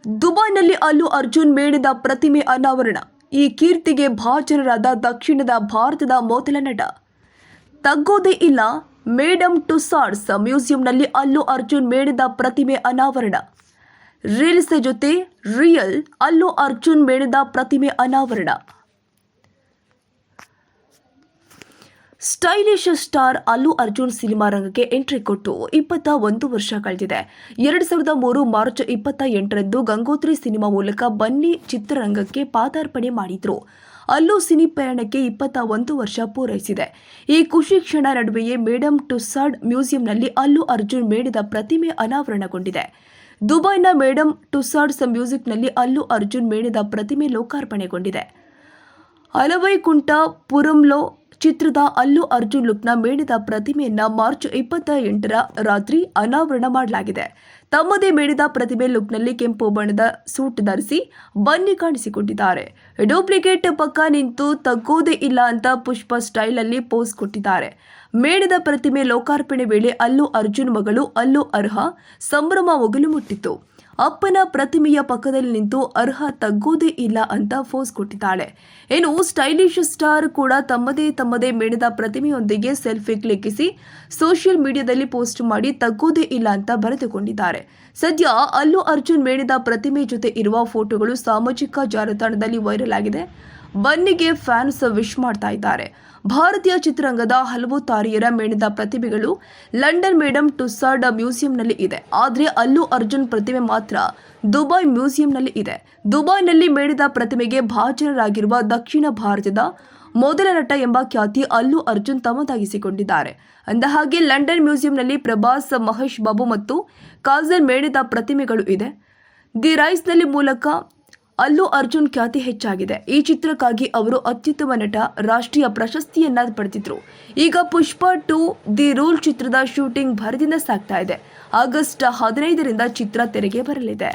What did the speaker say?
ದುಬೈನಲ್ಲಿ ಅಲ್ಲು ಅರ್ಜುನ್ ಮೇಣದ ಪ್ರತಿಮೆ ಅನಾವರಣ. ಈ ಕೀರ್ತಿಗೆ ಭಾಜನರಾದ ದಕ್ಷಿಣದ ಭಾರತದ ಮೊದಲ ನಟ. ತಗ್ಗೋದೇ ಇಲ್ಲ, ಮೇಡಮ್ ಟುಸ್ಸಾಡ್ಸ್ ಮ್ಯೂಸಿಯಂನಲ್ಲಿ ಅಲ್ಲು ಅರ್ಜುನ್ ಮೇಣದ ಪ್ರತಿಮೆ ಅನಾವರಣ. ರೀಲ್ಸ್ ಜೊತೆ ರಿಯಲ್ ಅಲ್ಲು ಅರ್ಜುನ್ ಮೇಣದ ಪ್ರತಿಮೆ ಅನಾವರಣ. Stylish star Allu Arjun cinema ರಂಗಕ್ಕೆ ಎಂಟ್ರಿ ಕೊಟ್ಟು 21 ವರ್ಷ ಕಳೆದಿದೆ. 2003 ಮಾರ್ಚ್ 28ರಂದು ಗಂಗೋತ್ರಿ ಸಿನಿಮಾ ಮೂಲಕ ಬನ್ನಿ ಚಿತ್ರರಂಗಕ್ಕೆ ಪಾದಾರ್ಪಣೆ ಮಾಡಿದ್ರು. ಅಲ್ಲು ಸಿನಿ ಪಯಣಕ್ಕೆ 21 ವರ್ಷ ಪೂರೈಸಿದೆ. ಈ ಖುಷಿ ಕ್ಷಣ ನಡುವೆಯೇ ಮೇಡಮ್ ಟುಸ್ಸಾಡ್ ಮ್ಯೂಸಿಯಂನಲ್ಲಿ ಅಲ್ಲು ಅರ್ಜುನ್ ಮೇಣದ ಪ್ರತಿಮೆ ಅನಾವರಣಗೊಂಡಿದೆ. ದುಬೈನ ಮೇಡಮ್ ಟುಸ್ಸಾಡ್ಸ್ ಮ್ಯೂಸಿಯಂನಲ್ಲಿ ಅಲ್ಲು ಅರ್ಜುನ್ ಮೇಣದ ಪ್ರತಿಮೆ ಲೋಕಾರ್ಪಣೆಗೊಂಡಿದೆ. ಅಲವೈಕುಂಠಪುರಂలో ಚಿತ್ರದ ಅಲ್ಲು ಅರ್ಜುನ್ ಲುಕ್ನ ಮೇಣದ ಪ್ರತಿಮೆಯನ್ನ ಮಾರ್ಚ್ 28ರ ರಾತ್ರಿ ಅನಾವರಣ ಮಾಡಲಾಗಿದೆ. ತಮ್ಮದೇ ಮೇಣದ ಪ್ರತಿಮೆ ಲುಕ್ನಲ್ಲಿ ಕೆಂಪು ಬಣ್ಣದ ಸೂಟ್ ಧರಿಸಿ ಬನ್ನಿ ಕಾಣಿಸಿಕೊಂಡಿದ್ದಾರೆ. ಡೂಪ್ಲಿಕೇಟ್ ಪಕ್ಕ ನಿಂತು ತಗ್ಗೋದೇ ಇಲ್ಲ ಅಂತ ಪುಷ್ಪ ಸ್ಟೈಲ್ ಅಲ್ಲಿ ಪೋಸ್ ಕೊಟ್ಟಿದ್ದಾರೆ. ಮೇಣದ ಪ್ರತಿಮೆ ಲೋಕಾರ್ಪಣೆ ವೇಳೆ ಅಲ್ಲು ಅರ್ಜುನ್ ಮಗಳು ಅಲ್ಲು ಅರ್ಹ ಸಂಭ್ರಮ ಮುಗಿಲು ಮುಟ್ಟಿತ್ತು. ಅಪ್ಪನ ಪ್ರತಿಮೆಯ ಪಕ್ಕದಲ್ಲಿ ನಿಂತು ಅರ್ಹ ತಗ್ಗೋದೇ ಇಲ್ಲ ಅಂತ ಪೋಸ್ ಕೊಟ್ಟಿದ್ದಾಳೆ. ಇನ್ನು ಸ್ಟೈಲಿಶ್ ಸ್ಟಾರ್ ಕೂಡ ತಮ್ಮದೇ ಮೇಣದ ಪ್ರತಿಮೆಯೊಂದಿಗೆ ಸೆಲ್ಫಿ ಕ್ಲಿಕ್ಕಿಸಿ ಸೋಷಿಯಲ್ ಮೀಡಿಯಾದಲ್ಲಿ ಪೋಸ್ಟ್ ಮಾಡಿ ತಗ್ಗೋದೇ ಇಲ್ಲ ಅಂತ ಬರೆದುಕೊಂಡಿದ್ದಾರೆ. ಸದ್ಯ ಅಲ್ಲು ಅರ್ಜುನ್ ಮೇಣದ ಪ್ರತಿಮೆ ಜೊತೆ ಇರುವ ಫೋಟೋಗಳು ಸಾಮಾಜಿಕ ಜಾಲತಾಣದಲ್ಲಿ ವೈರಲ್ ಆಗಿದೆ. ಬನ್ನಿಗೆ ಫ್ಯಾನ್ಸ್ ವಿಶ್ ಮಾಡ್ತಾ ಇದ್ದಾರೆ. ಭಾರತೀಯ ಚಿತ್ರರಂಗದ ಹಲವು ತಾರೆಯರ ಮೇಣದ ಪ್ರತಿಮೆಗಳು ಲಂಡನ್ ಮೇಡಮ್ ಟುಸ್ಸಾಡ್ ಮ್ಯೂಸಿಯಂನಲ್ಲಿ ಇದೆ. ಆದರೆ ಅಲ್ಲು ಅರ್ಜುನ್ ಪ್ರತಿಮೆ ಮಾತ್ರ ದುಬೈ ಮ್ಯೂಸಿಯಂನಲ್ಲಿ ಇದೆ. ದುಬೈನಲ್ಲಿ ಮೇಣದ ಪ್ರತಿಮೆಗೆ ಭಾಜನರಾಗಿರುವ ದಕ್ಷಿಣ ಭಾರತದ ಮೊದಲ ನಟ ಎಂಬ ಖ್ಯಾತಿ ಅಲ್ಲು ಅರ್ಜುನ್ ತಮ್ಮದಾಗಿಸಿಕೊಂಡಿದ್ದಾರೆ. ಅಂದಹಾಗೆ ಲಂಡನ್ ಮ್ಯೂಸಿಯಂನಲ್ಲಿ ಪ್ರಭಾಸ್, ಮಹೇಶ್ ಬಾಬು ಮತ್ತು ಕಾಜಲ್ ಮೇಣದ ಪ್ರತಿಮೆಗಳು ಇದೆ. ದಿ ರೈಸ್ನಲ್ಲಿ ಮೂಲಕ ಅಲ್ಲು ಅರ್ಜುನ್ ಖ್ಯಾತಿ ಹೆಚ್ಚಾಗಿದೆ. ಈ ಚಿತ್ರಕ್ಕಾಗಿ ಅವರು ಅತ್ಯುತ್ತಮ ನಟ ರಾಷ್ಟ್ರೀಯ ಪ್ರಶಸ್ತಿಯನ್ನ ಪಡೆದಿದ್ರು. ಈಗ ಪುಷ್ಪ 2 ದಿ ರೂಲ್ ಚಿತ್ರದ ಶೂಟಿಂಗ್ ಭರದಿಂದ ಸಾಗ್ತಾ ಇದೆ. ಆಗಸ್ಟ್ 15ರಿಂದ ಚಿತ್ರ ತೆರೆಗೆ ಬರಲಿದೆ.